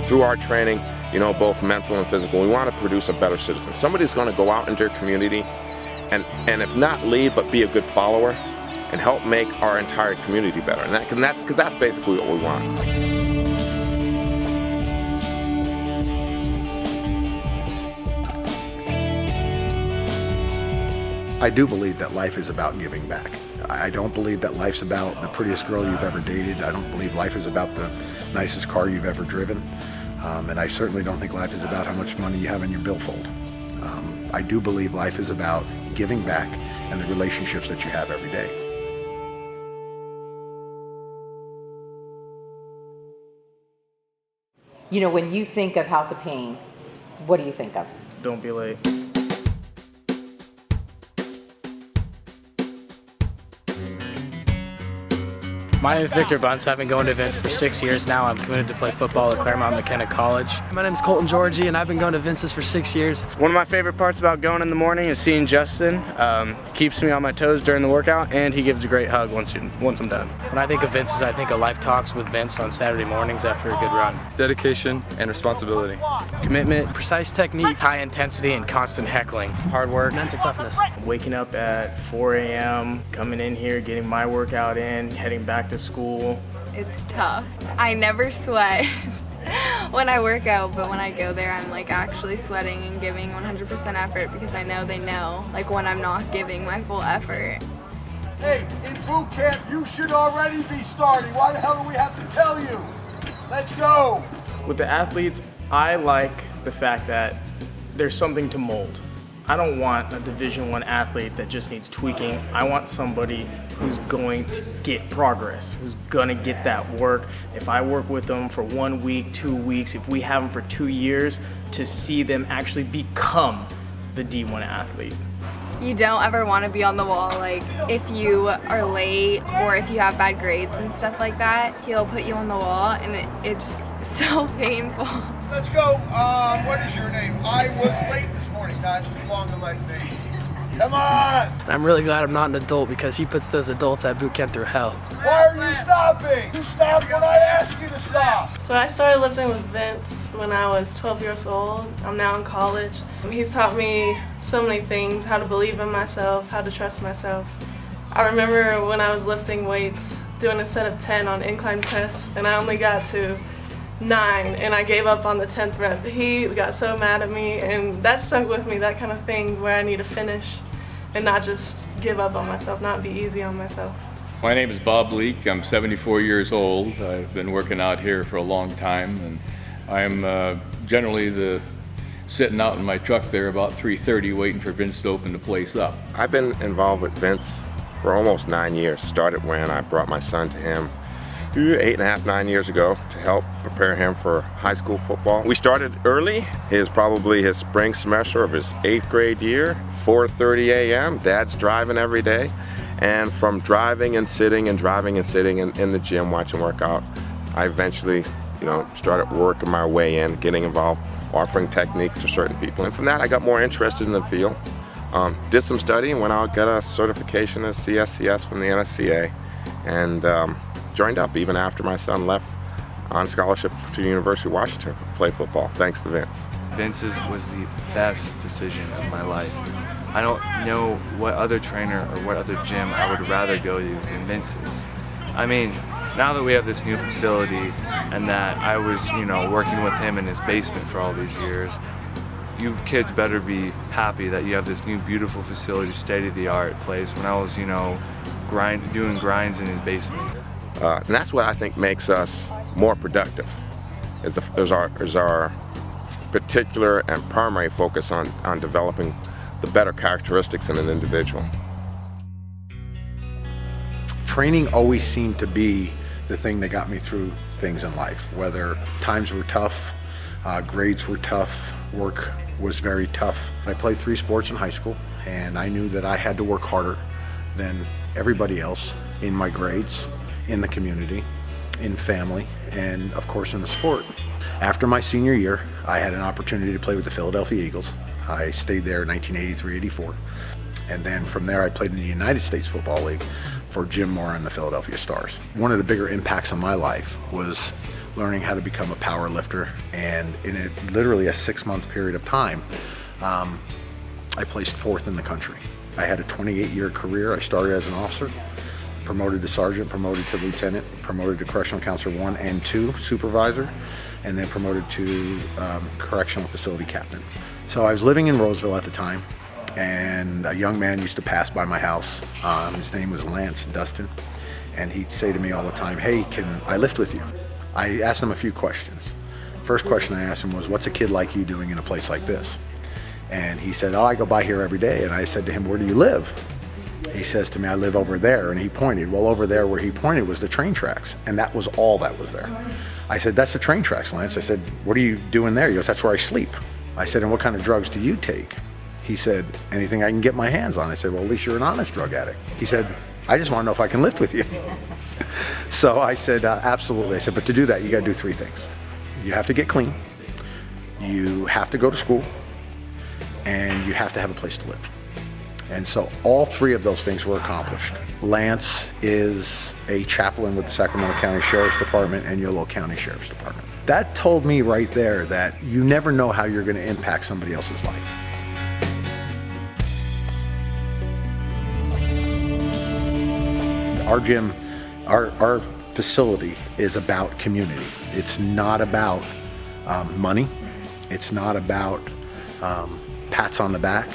through our training, both mental and physical, we want to produce a better citizen. Somebody's going to go out into their community and if not lead, but be a good follower and help make our entire community better. And that's basically what we want. I do believe that life is about giving back. I don't believe that life's about the prettiest girl you've ever dated. I don't believe life is about the nicest car you've ever driven. And I certainly don't think life is about how much money you have in your billfold. I do believe life is about giving back and the relationships that you have every day. When you think of House of Pain, what do you think of? Don't be late. My name is Victor Bunce. I've been going to Vince for 6 years now. I'm committed to play football at Claremont McKenna College. My name is Colton Georgie, and I've been going to Vince's for 6 years. One of my favorite parts about going in the morning is seeing Justin. Keeps me on my toes during the workout, and he gives a great hug once I'm done. When I think of Vince's, I think of Life Talks with Vince on Saturday mornings after a good run. Dedication and responsibility. Commitment, Precise technique, high intensity, and constant heckling. Hard work. mental toughness. Waking up at 4 a.m., coming in here, getting my workout in, heading back to school. It's tough. I never sweat when I work out, but when I go there, I'm actually sweating and giving 100% effort because I know they know when I'm not giving my full effort. Hey, in boot camp, you should already be starting. Why the hell do we have to tell you? Let's go. With the athletes, I like the fact that there's something to mold. I don't want a Division I athlete that just needs tweaking. I want somebody who's going to get progress, who's gonna get that work. If I work with them for 1 week, 2 weeks, if we have them for 2 years, to see them actually become the D1 athlete. You don't ever want to be on the wall. If you are late or if you have bad grades and stuff like that, he'll put you on the wall, and it's just so painful. Let's go. What is your name? I was late this morning. That's too long to let me. Come on. I'm really glad I'm not an adult because he puts those adults at boot camp through hell. Why are you stopping? You stopped when I asked you to stop. So I started lifting with Vince when I was 12 years old. I'm now in college. He's taught me so many things, how to believe in myself, how to trust myself. I remember when I was lifting weights, doing a set of 10 on incline press, and I only got to 9, and I gave up on the 10th rep. He got so mad at me, and that stuck with me, that kind of thing where I need to finish and not just give up on myself, not be easy on myself. My name is Bob Leake. I'm 74 years old. I've been working out here for a long time, and I'm generally sitting out in my truck there about 3:30 waiting for Vince to open the place up. I've been involved with Vince for almost 9 years. Started when I brought my son to him 8.5, 9 years ago to help prepare him for high school football. We started early, probably his spring semester of his 8th grade year, 4:30 a.m. Dad's driving every day. And from driving and sitting and driving and sitting in the gym watching workout, I eventually, started working my way in, getting involved, offering technique to certain people. And from that, I got more interested in the field. Did some studying, went out, got a certification as CSCS from the NSCA, and joined up even after my son left on scholarship to the University of Washington to play football, thanks to Vince. Vince's was the best decision of my life. I don't know what other trainer or what other gym I would rather go to than Vince's. I mean, now that we have this new facility and that I was, working with him in his basement for all these years, you kids better be happy that you have this new beautiful facility, state-of-the-art place, when I was, doing grinds in his basement. And that's what I think makes us more productive, is our particular and primary focus on developing the better characteristics in an individual. Training always seemed to be the thing that got me through things in life, whether times were tough, grades were tough, work was very tough. I played 3 sports in high school, and I knew that I had to work harder than everybody else in my grades, in the community, in family, and of course in the sport. After my senior year, I had an opportunity to play with the Philadelphia Eagles. I stayed there in 1983-84. And then from there, I played in the United States Football League for Jim Moore and the Philadelphia Stars. One of the bigger impacts on my life was learning how to become a power lifter. And in literally a 6-month period of time, I placed 4th in the country. I had a 28-year career. I started as an officer, promoted to sergeant, promoted to lieutenant, promoted to correctional counselor 1 and 2 supervisor, and then promoted to correctional facility captain. So I was living in Roseville at the time, and a young man used to pass by my house. His name was Lance Dustin, and he'd say to me all the time, "Hey, can I lift with you?" I asked him a few questions. First question I asked him was, "What's a kid like you doing in a place like this?" And he said, "Oh, I go by here every day." And I said to him, "Where do you live?" He says to me, "I live over there," and he pointed. Well, over there where he pointed was the train tracks, and that was all that was there. I said, "That's the train tracks, Lance." I said, "What are you doing there?" He goes, "That's where I sleep." I said, "And what kind of drugs do you take?" He said, "Anything I can get my hands on." I said, "Well, at least you're an honest drug addict." He said, "I just want to know if I can lift with you." So I said, "Absolutely." I said, "But to do that, you got to do 3 things. You have to get clean, you have to go to school, and you have to have a place to live." And so all 3 of those things were accomplished. Lance is a chaplain with the Sacramento County Sheriff's Department and Yolo County Sheriff's Department. That told me right there that you never know how you're going to impact somebody else's life. Our gym, our facility is about community. It's not about money. It's not about pats on the back.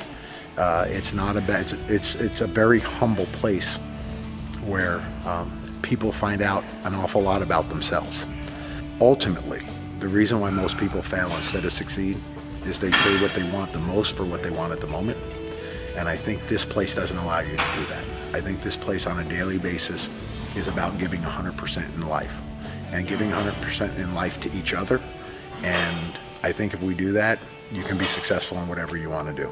It's not about. It's a very humble place where people find out an awful lot about themselves. Ultimately, the reason why most people fail instead of succeed is they trade what they want the most for what they want at the moment. And I think this place doesn't allow you to do that. I think this place on a daily basis is about giving 100% in life and giving 100% in life to each other. And I think if we do that, you can be successful in whatever you want to do.